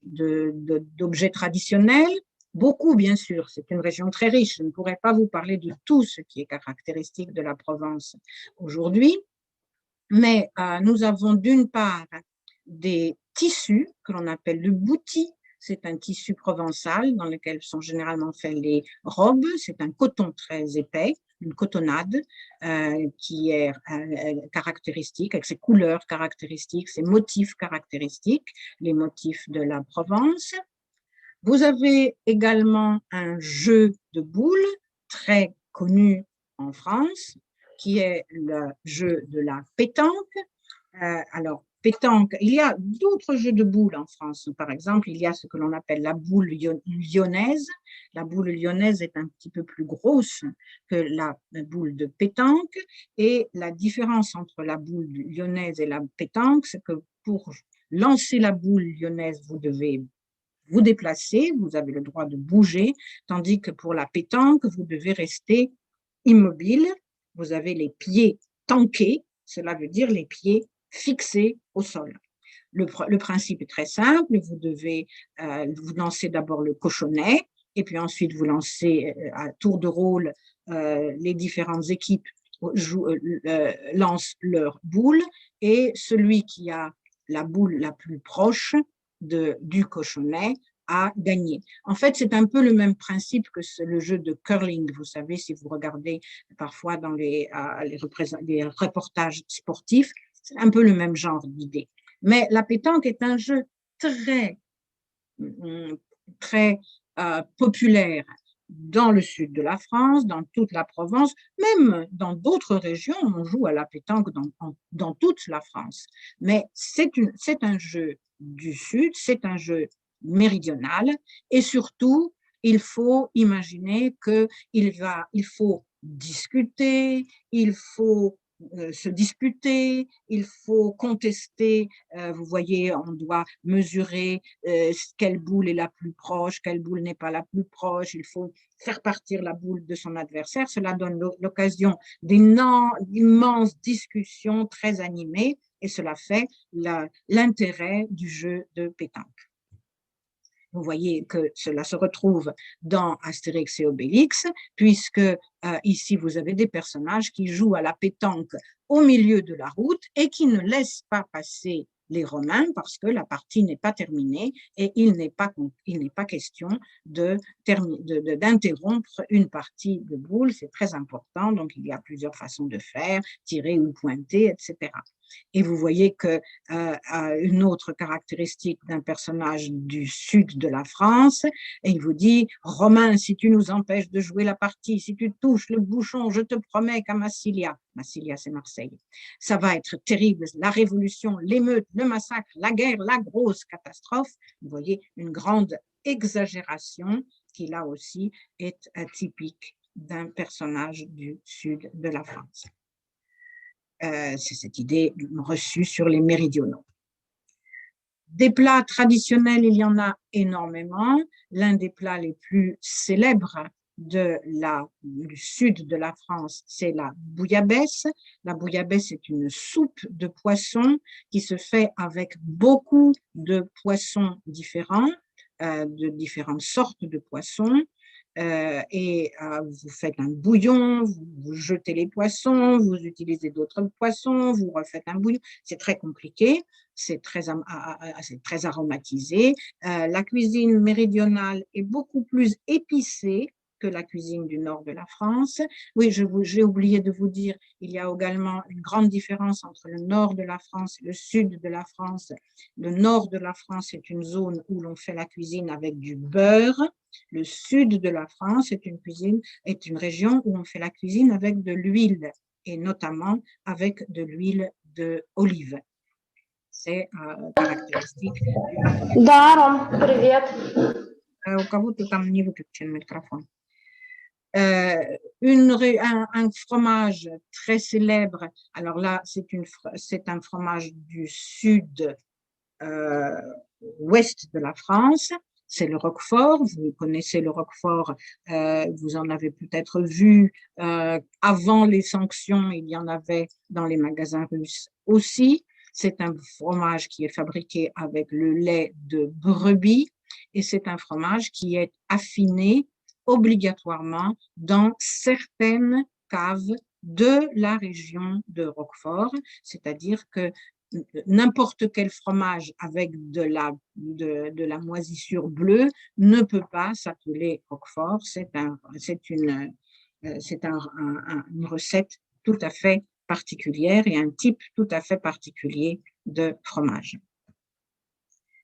d'objets traditionnels, beaucoup bien sûr, c'est une région très riche, je ne pourrais pas vous parler de tout ce qui est caractéristique de la Provence aujourd'hui, mais nous avons d'une part des tissus que l'on appelle le bouti. C'est un tissu provençal dans lequel sont généralement faites les robes. C'est un coton très épais, une cotonnade qui est caractéristique, avec ses couleurs caractéristiques, ses motifs caractéristiques, les motifs de la Provence. Vous avez également un jeu de boules très connu en France, qui est le jeu de la pétanque. Alors, pétanque, il y a d'autres jeux de boules en France. Par exemple, il y a ce que l'on appelle la boule lyonnaise. La boule lyonnaise est un petit peu plus grosse que la boule de pétanque. Et la différence entre la boule lyonnaise et la pétanque, c'est que pour lancer la boule lyonnaise, vous devez vous déplacer, vous avez le droit de bouger, tandis que pour la pétanque, vous devez rester immobile. Vous avez les pieds tankés, cela veut dire les pieds fixés au sol. Le principe est très simple, vous devez vous lancer d'abord le cochonnet, et puis ensuite vous lancez à tour de rôle, les différentes équipes lancent leur boule, et celui qui a la boule la plus proche du cochonnet a gagné. En fait, c'est un peu le même principe que le jeu de curling. Vous savez, si vous regardez parfois dans les reportages sportifs, c'est un peu le même genre d'idée. Mais la pétanque est un jeu très, très populaire dans le sud de la France, dans toute la Provence, même dans d'autres régions, on joue à la pétanque dans toute la France. Mais c'est un jeu du sud, c'est un jeu méridional, et surtout, il faut imaginer qu'il faut discuter, il faut se disputer, il faut contester, vous voyez, on doit mesurer quelle boule est la plus proche, quelle boule n'est pas la plus proche, il faut faire partir la boule de son adversaire, cela donne l'occasion d'immenses discussions très animées et cela fait l'intérêt du jeu de pétanque. Vous voyez que cela se retrouve dans Astérix et Obélix, puisque ici, vous avez des personnages qui jouent à la pétanque au milieu de la route et qui ne laissent pas passer les Romains parce que la partie n'est pas terminée et il n'est pas question d'interrompre une partie de boule. C'est très important, donc il y a plusieurs façons de faire, tirer ou pointer, etc. Et vous voyez qu'une autre caractéristique d'un personnage du sud de la France, et il vous dit « Romain, si tu nous empêches de jouer la partie, si tu touches le bouchon, je te promets qu'à Massilia, c'est Marseille, ça va être terrible, la révolution, l'émeute, le massacre, la guerre, la grosse catastrophe. » Vous voyez une grande exagération qui là aussi est atypique d'un personnage du sud de la France. C'est cette idée reçue sur les méridionaux. Des plats traditionnels, il y en a énormément. L'un des plats les plus célèbres du sud de la France, c'est la bouillabaisse. La bouillabaisse est une soupe de poisson qui se fait avec beaucoup de poissons différents, de différentes sortes de poissons. Vous faites un bouillon, vous jetez les poissons, vous utilisez d'autres poissons, vous refaites un bouillon. C'est très compliqué, c'est très aromatisé. La cuisine méridionale est beaucoup plus épicée que la cuisine du nord de la France. Oui, j'ai oublié de vous dire, il y a également une grande différence entre le nord de la France et le sud de la France. Le nord de la France est une zone où l'on fait la cuisine avec du beurre. Le sud de la France est une région où on fait la cuisine avec de l'huile, et notamment avec de l'huile d'olive. C'est caractéristique. Да, Ром, привет. У кого-то там не выключен микрофон. Un fromage très célèbre, alors là, c'est un fromage du sud ouest de la France, c'est le Roquefort. Vous connaissez le Roquefort, vous en avez peut-être vu avant les sanctions, il y en avait dans les magasins russes aussi. C'est un fromage qui est fabriqué avec le lait de brebis et c'est un fromage qui est affiné obligatoirement dans certaines caves de la région de Roquefort, c'est-à-dire que n'importe quel fromage avec de la moisissure bleue ne peut pas s'appeler Roquefort. Une recette tout à fait particulière et un type tout à fait particulier de fromage.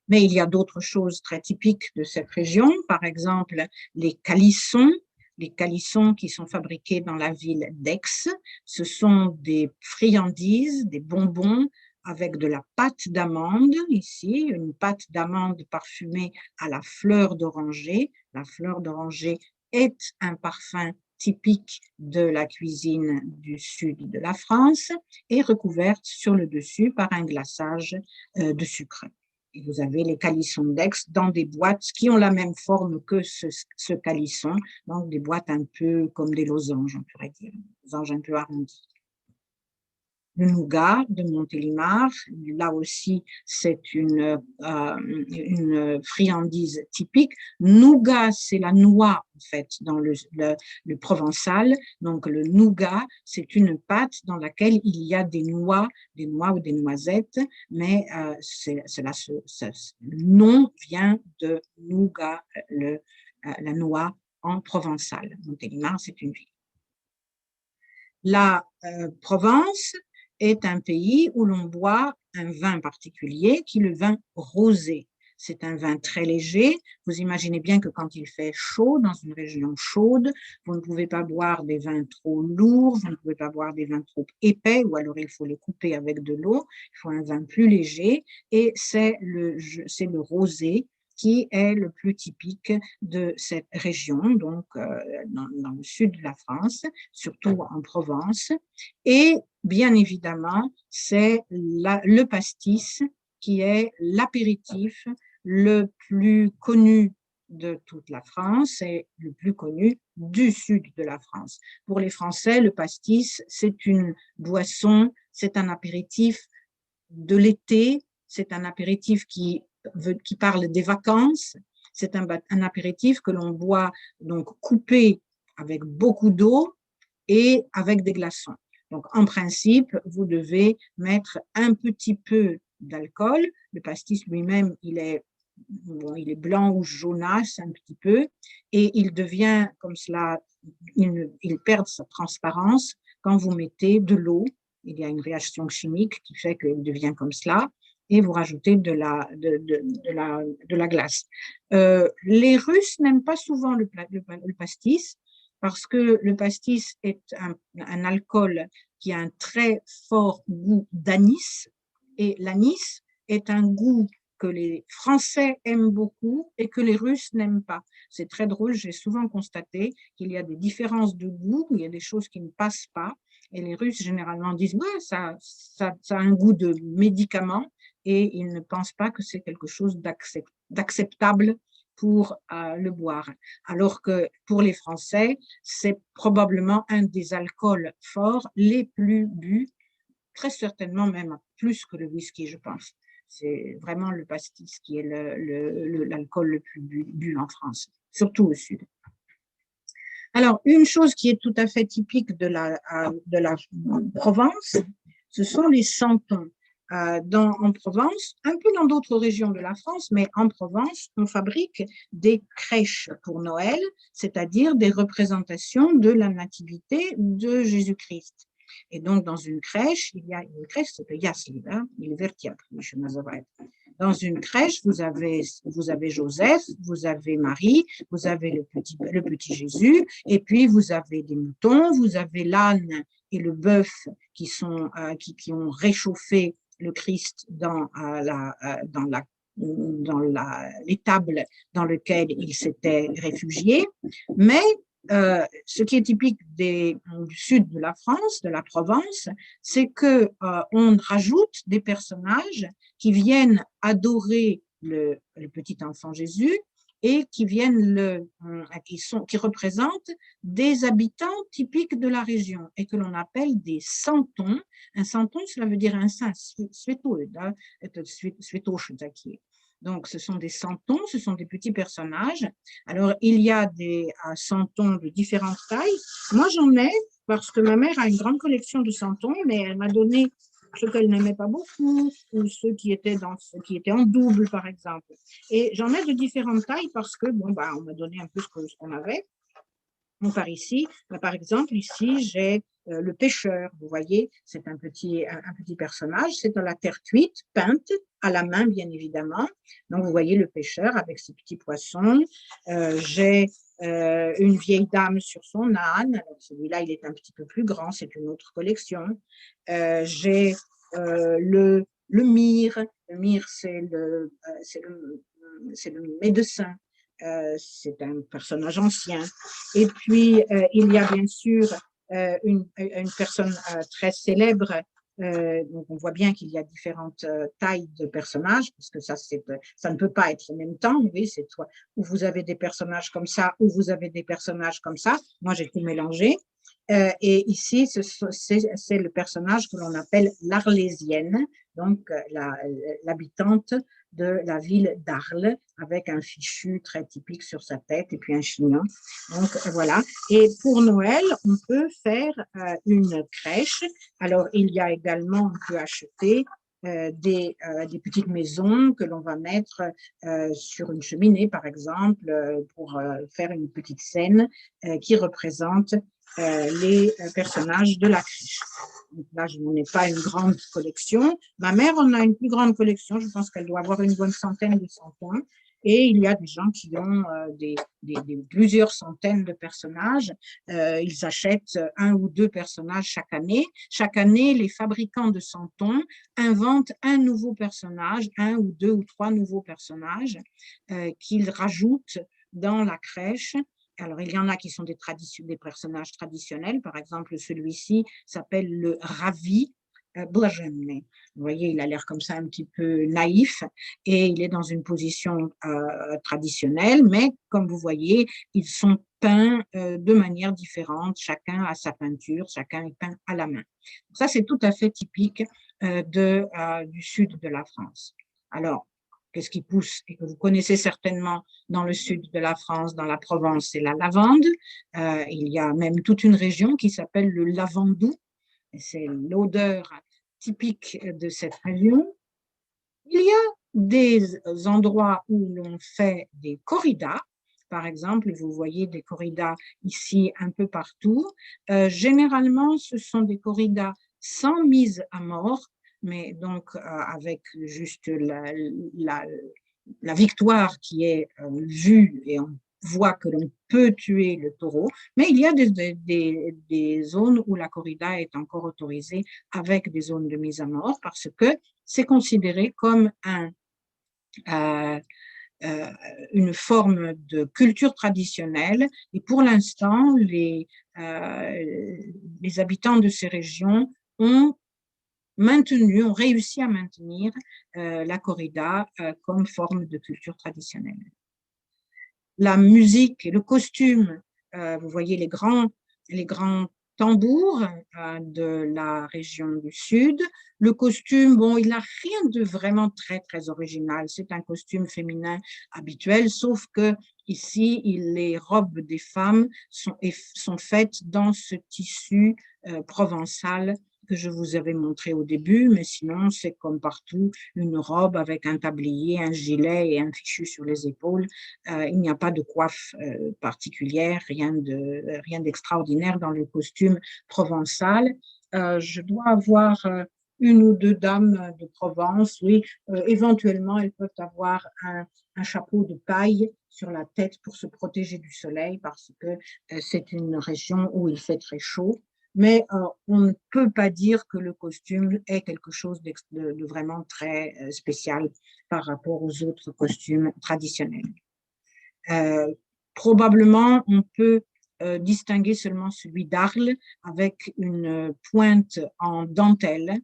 Mais il y a d'autres choses très typiques de cette région, par exemple les calissons. Les calissons qui sont fabriqués dans la ville d'Aix, ce sont des friandises, des bonbons avec de la pâte d'amande, ici, une pâte d'amande parfumée à la fleur d'oranger. La fleur d'oranger est un parfum typique de la cuisine du sud de la France et recouverte sur le dessus par un glaçage de sucre. Et vous avez les calissons d'Aix dans des boîtes qui ont la même forme que ce calisson, donc des boîtes un peu comme des losanges, on pourrait dire, des losanges un peu arrondis. Le nougat de Montélimar, là aussi, c'est une friandise typique. Nougat, c'est la noix, en fait, dans le provençal. Donc, le nougat, c'est une pâte dans laquelle il y a des noix ou des noisettes, mais le nom vient de nougat, la noix en provençal. Montélimar, c'est une ville. La Provence est un pays où l'on boit un vin particulier qui est le vin rosé. C'est un vin très léger. Vous imaginez bien que quand il fait chaud, dans une région chaude, vous ne pouvez pas boire des vins trop lourds, vous ne pouvez pas boire des vins trop épais, ou alors il faut les couper avec de l'eau. Il faut un vin plus léger et c'est le rosé qui est le plus typique de cette région, donc dans le sud de la France, surtout en Provence. Et bien évidemment, c'est le pastis qui est l'apéritif le plus connu de toute la France et le plus connu du sud de la France. Pour les Français, le pastis, c'est une boisson, c'est un apéritif de l'été, c'est un apéritif qui parle des vacances, c'est un apéritif que l'on boit donc coupé avec beaucoup d'eau et avec des glaçons. Donc, en principe, vous devez mettre un petit peu d'alcool. Le pastis lui-même, il est blanc ou jaunâtre un petit peu, et il devient comme cela, il perd sa transparence quand vous mettez de l'eau. Il y a une réaction chimique qui fait qu'il devient comme cela, et vous rajoutez de la glace. Les Russes n'aiment pas souvent le pastis, parce que le pastis est un alcool qui a un très fort goût d'anis, et l'anis est un goût que les Français aiment beaucoup et que les Russes n'aiment pas. C'est très drôle, j'ai souvent constaté qu'il y a des différences de goût, il y a des choses qui ne passent pas, et les Russes généralement disent « ouais, ça a un goût de médicament », et ils ne pensent pas que c'est quelque chose d'acceptable pour le boire. Alors que pour les Français, c'est probablement un des alcools forts les plus bu, très certainement même plus que le whisky, je pense. C'est vraiment le pastis qui est l'alcool le plus bu en France, surtout au sud. Alors, une chose qui est tout à fait typique de la Provence, ce sont les santons. En Provence, un peu dans d'autres régions de la France, mais en Provence, on fabrique des crèches pour Noël, c'est-à-dire des représentations de la nativité de Jésus-Christ. Et donc, dans une crèche, il y a une crèche, c'est le Yasli, il est dans une crèche, vous avez Joseph, vous avez Marie, vous avez le petit Jésus, et puis vous avez des moutons, vous avez l'âne et le bœuf qui ont réchauffé le Christ dans l'étable dans laquelle il s'était réfugié. Mais Ce qui est typique du sud de la France, de la Provence, c'est que on rajoute des personnages qui viennent adorer le petit enfant Jésus et qui viennent qui représentent des habitants typiques de la région et que l'on appelle des santons. Un santon, cela veut dire un saint, donc, ce sont des santons, ce sont des petits personnages. Alors, il y a des santons de différentes tailles. Moi, j'en ai parce que ma mère a une grande collection de santons, mais elle m'a donné ceux qu'elle n'aimait pas beaucoup ou ceux qui étaient en double, par exemple. Et j'en ai de différentes tailles parce que, bon, bah, on m'a donné un peu ce qu'on avait. Donc, par exemple, ici, j'ai le pêcheur. Vous voyez, c'est un petit personnage. C'est dans la terre cuite, peinte, à la main, bien évidemment. Donc, vous voyez le pêcheur avec ses petits poissons. J'ai une vieille dame sur son âne. Celui-là, il est un petit peu plus grand. C'est une autre collection. J'ai le myrrhe. Le myrrhe, c'est le médecin. C'est un personnage ancien. Et puis, il y a bien sûr une personne très célèbre. Donc, on voit bien qu'il y a différentes tailles de personnages, parce que ça ne peut pas être en même temps. Oui, c'est soit où vous avez des personnages comme ça, ou vous avez des personnages comme ça. Moi, j'ai tout mélangé. Et ici, c'est le personnage que l'on appelle l'Arlésienne, donc l'habitante de la ville d'Arles, avec un fichu très typique sur sa tête et puis un chignon. Donc voilà. Et pour Noël, on peut faire une crèche. Alors, il y a également, on peut acheter des petites maisons que l'on va mettre sur une cheminée, par exemple, pour faire une petite scène qui représente les personnages de la crèche. Donc là, je n'en ai pas une grande collection. Ma mère en a une plus grande collection. Je pense qu'elle doit avoir une bonne centaine de santons. Et il y a des gens qui ont plusieurs centaines de personnages. Ils achètent un ou deux personnages chaque année. Chaque année, les fabricants de santons inventent un nouveau personnage, un ou deux ou trois nouveaux personnages qu'ils rajoutent dans la crèche. Alors, il y en a qui sont des personnages traditionnels. Par exemple, celui-ci s'appelle le Ravi Blаженный. Vous voyez, il a l'air comme ça un petit peu naïf et il est dans une position traditionnelle, mais comme vous voyez, ils sont peints de manière différente. Chacun a sa peinture, chacun est peint à la main. Ça, c'est tout à fait typique du sud de la France. Alors, qu'est-ce qui pousse et que vous connaissez certainement dans le sud de la France, dans la Provence, c'est la lavande. Il y a même toute une région qui s'appelle le Lavandou. C'est l'odeur typique de cette région. Il y a des endroits où l'on fait des corridas. Par exemple, vous voyez des corridas ici un peu partout. Généralement, ce sont des corridas sans mise à mort, mais donc avec juste la victoire qui est vue et on voit que l'on peut tuer le taureau, mais il y a des zones où la corrida est encore autorisée avec des zones de mise à mort parce que c'est considéré comme euh, une forme de culture traditionnelle et pour l'instant, les habitants de ces régions ont réussi à maintenir la corrida comme forme de culture traditionnelle. La musique et le costume, vous voyez les grands tambours de la région du Sud. Le costume, bon, il n'a rien de vraiment très, très original. C'est un costume féminin habituel, sauf que ici, les robes des femmes sont faites dans ce tissu provençal que je vous avais montré au début, mais sinon, c'est comme partout, une robe avec un tablier, un gilet et un fichu sur les épaules. Il n'y a pas de coiffe particulière, rien d'extraordinaire dans le costume provençal. Je dois avoir une ou deux dames de Provence, oui. Éventuellement, elles peuvent avoir un chapeau de paille sur la tête pour se protéger du soleil parce que c'est une région où il fait très chaud. Mais on ne peut pas dire que le costume est quelque chose de vraiment très spécial par rapport aux autres costumes traditionnels. Probablement, on peut distinguer seulement celui d'Arles avec une pointe en dentelle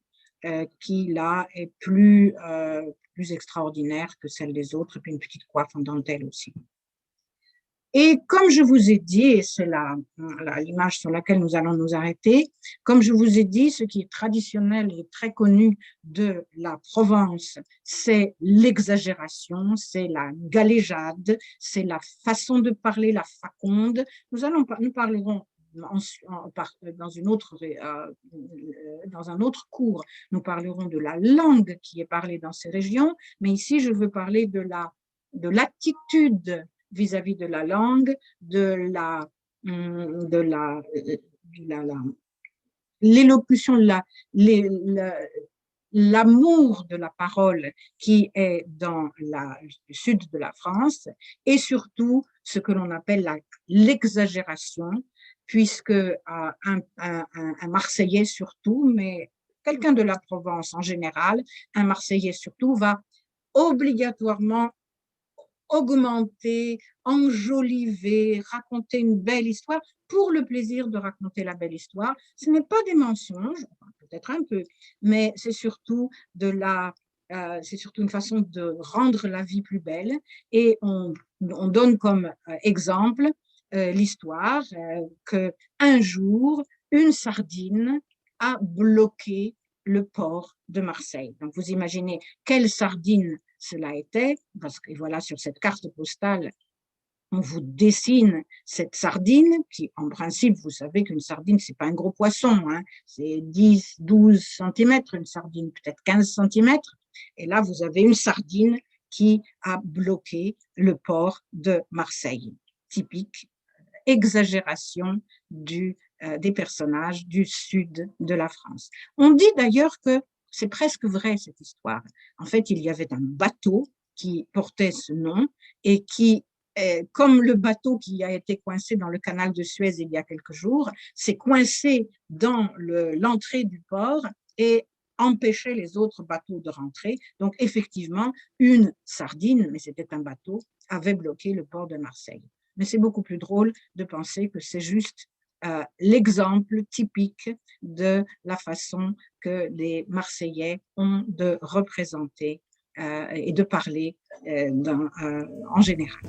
qui, là, est plus extraordinaire que celle des autres, et puis une petite coiffe en dentelle aussi. Et comme je vous ai dit, et c'est l'image sur laquelle nous allons nous arrêter, comme je vous ai dit, ce qui est traditionnel et très connu de la Provence, c'est l'exagération, c'est la galéjade, c'est la façon de parler, la faconde. Nous parlerons dans un autre cours, nous parlerons de la langue qui est parlée dans ces régions, mais ici, je veux parler de l'attitude vis-à-vis de la langue, de l'élocution, l'amour de la parole qui est dans le sud de la France, et surtout ce que l'on appelle l'exagération, puisque un Marseillais surtout, mais quelqu'un de la Provence en général, un Marseillais surtout, va obligatoirement augmenter, enjoliver, raconter une belle histoire pour le plaisir de raconter la belle histoire. Ce n'est pas des mensonges, peut-être un peu, mais c'est surtout c'est surtout une façon de rendre la vie plus belle. Et on donne comme exemple l'histoire qu'un jour, une sardine a bloqué le port de Marseille. Donc, vous imaginez quelle sardine cela était, parce que voilà, sur cette carte postale, on vous dessine cette sardine, qui en principe, vous savez qu'une sardine, c'est pas un gros poisson, hein, c'est 10, 12 cm, une sardine peut-être 15 cm, et là, vous avez une sardine qui a bloqué le port de Marseille. Typique exagération des personnages du sud de la France. On dit d'ailleurs que c'est presque vrai, cette histoire. En fait, il y avait un bateau qui portait ce nom et qui, comme le bateau qui a été coincé dans le canal de Suez il y a quelques jours, s'est coincé dans l'entrée du port et empêchait les autres bateaux de rentrer. Donc, effectivement, une sardine, mais c'était un bateau, avait bloqué le port de Marseille. Mais c'est beaucoup plus drôle de penser que c'est juste l'exemple typique de la façon que les Marseillais ont de représenter et de parler en général.